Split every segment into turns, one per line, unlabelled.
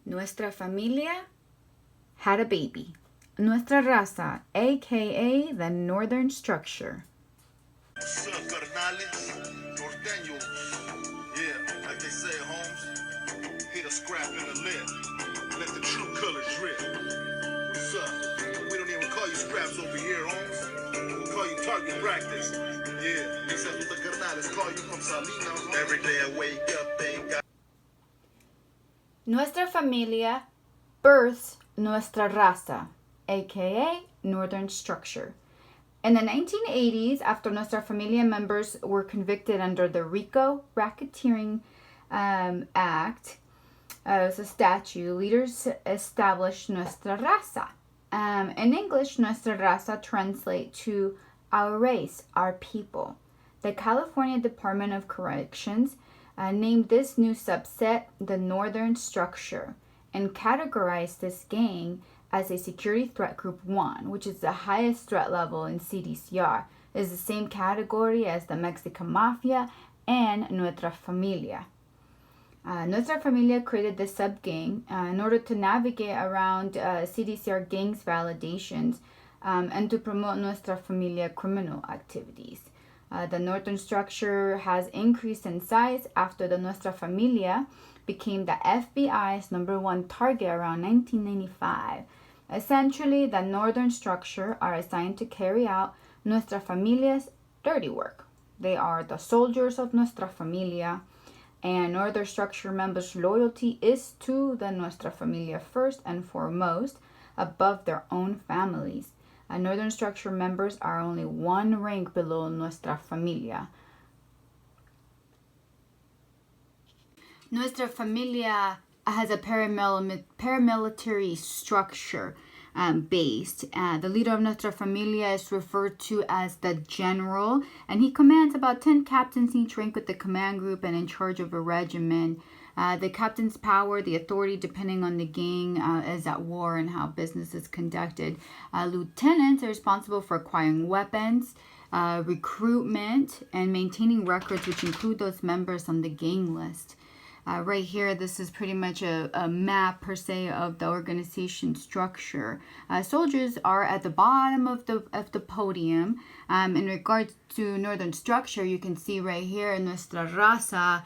Nuestra familia had a baby. Nuestra raza, aka the Northern Structure.
What's up, carnales? Norteños. Yeah, like they say, Holmes. Hit a scrap in the lip. Let the true colors drip. What's up? We don't even call you scraps over here, Holmes. We'll call you target practice. Yeah, these are the carnales call you from Salinas. Every day I wake up, thank God.
Nuestra familia births nuestra raza, aka Northern Structure. In the 1980s, after Nuestra Familia members were convicted under the RICO Racketeering Act, as a statute, leaders established Nuestra Raza. In English, Nuestra Raza translates to our race, our people. The California Department of Corrections named this new subset the Northern Structure and categorized this gang as a security threat group 1, which is the highest threat level in CDCR. It is the same category as the Mexican Mafia and Nuestra Familia. Nuestra Familia created this sub-gang in order to navigate around CDCR gangs validations and to promote Nuestra Familia criminal activities. The Northern Structure has increased in size after the Nuestra Familia became the FBI's #1 target around 1995. Essentially, the Northern Structure are assigned to carry out Nuestra Familia's dirty work. They are the soldiers of Nuestra Familia, and Northern Structure members' loyalty is to the Nuestra Familia first and foremost, above their own families. Northern Structure members are only one rank below Nuestra Familia. Nuestra Familia has a paramilitary structure based. The leader of Nuestra Familia is referred to as the general, and he commands about 10 captains each rank with the command group and in charge of a regiment. The captain's power, the authority, depending on the gang, is at war and how business is conducted. Lieutenants are responsible for acquiring weapons, recruitment, and maintaining records, which include those members on the gang list. Right here, this is pretty much a map per se of the organization structure. Soldiers are at the bottom of the podium. In regards to Northern Structure, you can see right here Nuestra Raza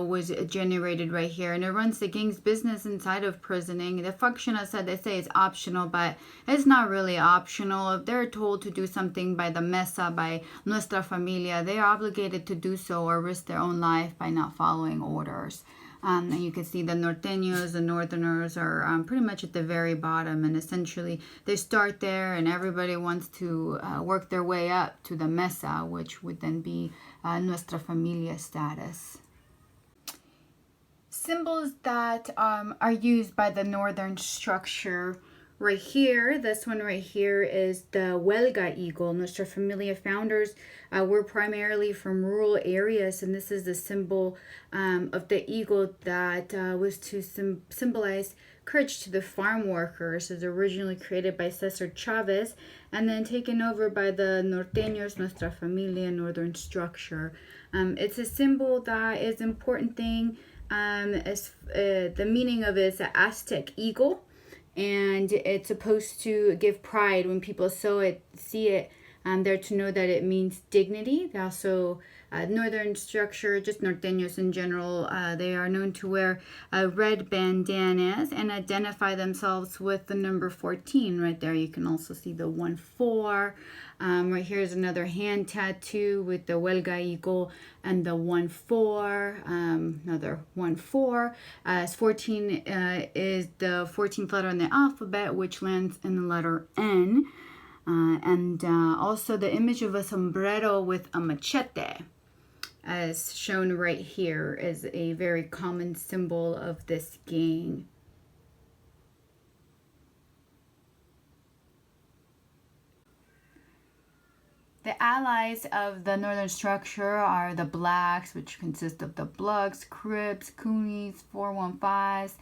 was generated right here, and it runs the gang's business inside of prisoning. The function, as I said, they say it's optional, but it's not really optional. If they're told to do something by the Mesa, by Nuestra Familia, they are obligated to do so or risk their own life by not following orders. And you can see the Norteños, the Northerners, are pretty much at the very bottom, and essentially they start there, and everybody wants to work their way up to the Mesa, which would then be Nuestra Familia status. Symbols that are used by the Northern Structure right here. This one right here is the Huelga eagle. Nuestra Familia founders were primarily from rural areas, and this is the symbol of the eagle that was to symbolize courage to the farm workers. It was originally created by Cesar Chavez and then taken over by the Norteños, Nuestra Familia, Northern Structure. It's a symbol that is an important thing. The meaning of it is an Aztec eagle, and it's supposed to give pride when people see it. They're to know that it means dignity. They also, Northern Structure, just Norteños in general, they are known to wear red bandanas and identify themselves with the number 14 right there. You can also see the 1-4. Right here is another hand tattoo with the Huelga eagle and the 1-4. Another 1-4. As 14 is the 14th letter in the alphabet, which lands in the letter N. And also the image of a sombrero with a machete, as shown right here, is a very common symbol of this gang. The allies of the Northern Structure are the Blacks, which consist of the Bloods, Crips, Coonies, 415s,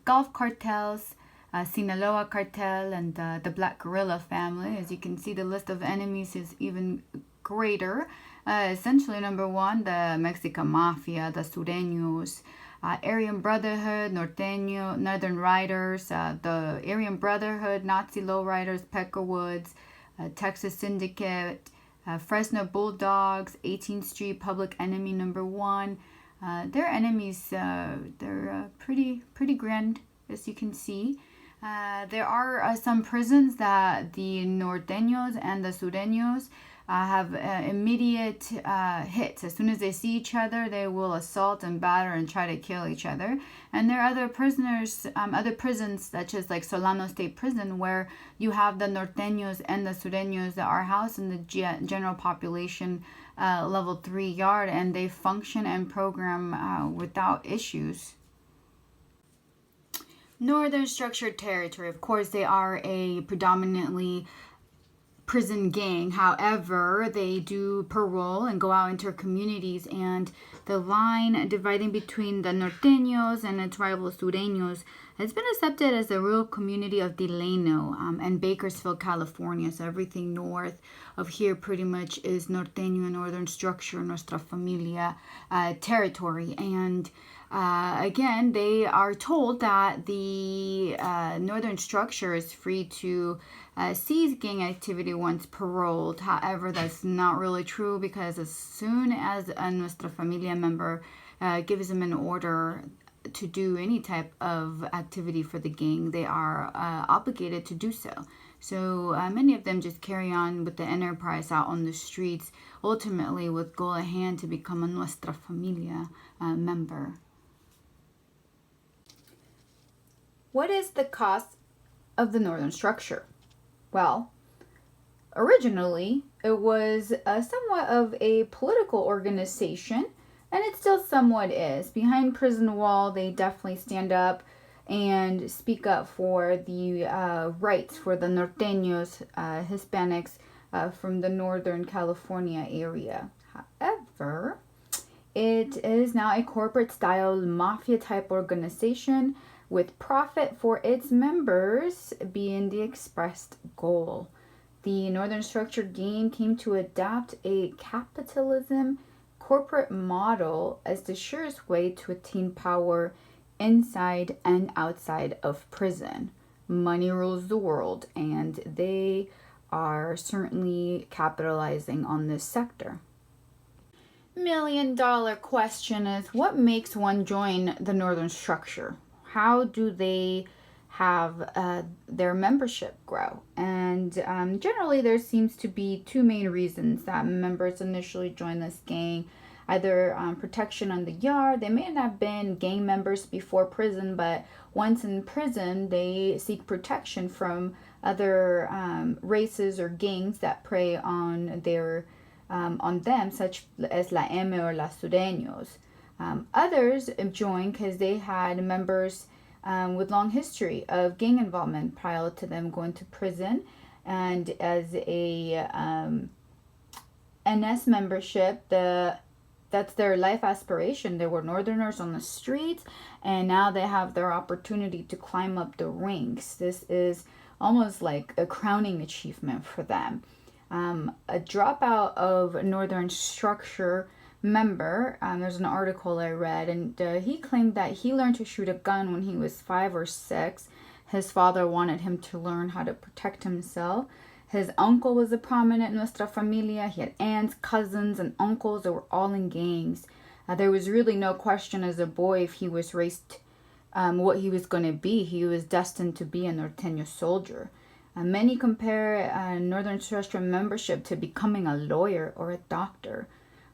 Gulf cartels, Sinaloa cartel, and the Black Guerrilla family. As you can see, the list of enemies is even greater. Essentially, number 1, the Mexican Mafia, the Sureños, Aryan Brotherhood, Norteño, Northern Riders, the Aryan Brotherhood, Nazi Lowriders, Peckerwoods, Texas Syndicate, Fresno Bulldogs, 18th Street Public Enemy Number 1. Their enemies, they're pretty grand, as you can see. There are some prisons that the Norteños and the Sureños have immediate hits. As soon as they see each other, they will assault and batter and try to kill each other. And there are other prisoners, other prisons, such as like Solano State Prison, where you have the Norteños and the Sureños that are housed in the general population level 3 yard, and they function and program without issues. Northern Structured Territory, of course, they are a predominantly prison gang. However, they do parole and go out into communities, and the line dividing between the Norteños and its rival Sureños has been accepted as the real community of Delano and Bakersfield, California. So everything north of here pretty much is Norteño and Northern Structure, Nuestra Familia territory. And again, they are told that the Northern Structure is free to cease gang activity once paroled. However, that's not really true, because as soon as a Nuestra Familia member gives them an order to do any type of activity for the gang, they are obligated to do so. So many of them just carry on with the enterprise out on the streets, ultimately with goal at hand to become a Nuestra Familia member. What is the cost of the Northern Structure? Well, originally it was somewhat of a political organization, and it still somewhat is. Behind prison wall, they definitely stand up and speak up for the rights for the Norteños, Hispanics from the Northern California area. However, it is now a corporate-style mafia-type organization, with profit for its members being the expressed goal. The Northern Structure gang came to adopt a capitalism corporate model as the surest way to attain power inside and outside of prison. Money rules the world, and they are certainly capitalizing on this sector. $1,000,000 question is, what makes one join the Northern Structure? How do they have their membership grow? And generally, there seems to be two main reasons that members initially join this gang. Either protection on the yard. They may not have been gang members before prison, but once in prison, they seek protection from other races or gangs that prey on them, such as La M or La Sureños. Others joined because they had members with long history of gang involvement prior to them going to prison, and as a NS membership, that's their life aspiration. They were Northerners on the streets, and now they have their opportunity to climb up the ranks. This is almost like a crowning achievement for them. A dropout of Northern Structure member, there's an article I read, and he claimed that he learned to shoot a gun when he was 5 or 6. His father wanted him to learn how to protect himself. His uncle was a prominent Nuestra Familia. He had aunts, cousins, and uncles that were all in gangs. There was really no question as a boy if he was raised what he was going to be. He was destined to be a Norteño soldier. Many compare Northern Structure membership to becoming a lawyer or a doctor.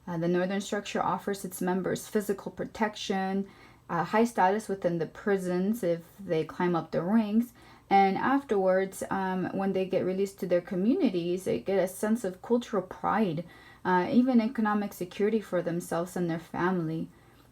The Northern Structure offers its members physical protection, high status within the prisons if they climb up the ranks, and afterwards, when they get released to their communities, they get a sense of cultural pride, even economic security for themselves and their family.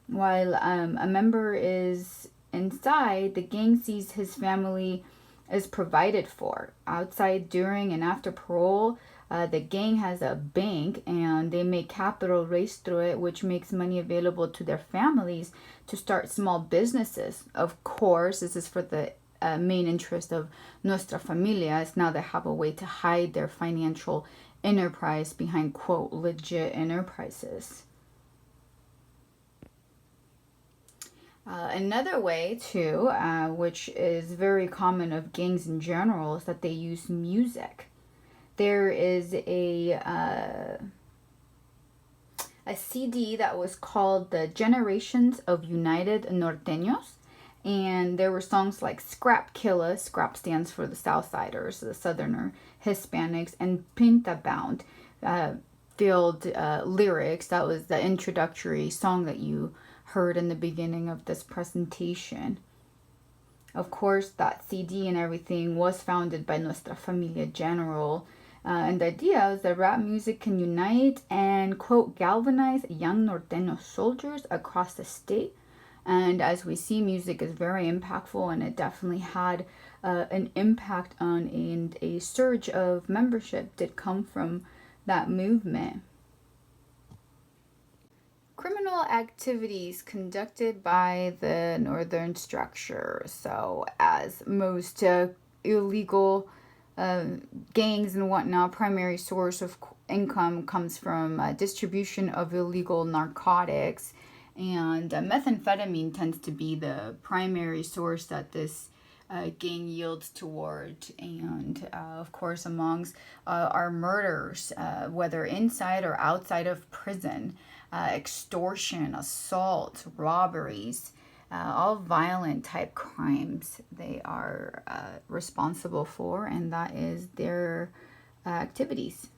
While a member is inside, the gang sees his family is provided for. Outside, during, and after parole, the gang has a bank, and they make capital raise through it, which makes money available to their families to start small businesses. Of course, this is for the main interest of Nuestra Familia, is now they have a way to hide their financial enterprise behind, quote, legit enterprises. Another way, too, which is very common of gangs in general, is that they use music. There is a CD that was called The Generations of United Norteños. And there were songs like Scrap Killa, Scrap stands for the Southsiders, the Southerner Hispanics, and Pinta Bound filled lyrics. That was the introductory song that you heard in the beginning of this presentation. Of course, that CD and everything was founded by Nuestra Familia General. And the idea is that rap music can unite and, quote, galvanize young Norteño soldiers across the state. And as we see, music is very impactful, and it definitely had an impact on, and a surge of membership did come from that movement. Criminal activities conducted by the Northern Structure. So, as most illegal gangs and whatnot, primary source of income comes from distribution of illegal narcotics, and methamphetamine tends to be the primary source that this gang yields toward. And of course, amongst our murders, whether inside or outside of prison, extortion, assault, robberies, all violent type crimes they are responsible for, and that is their activities.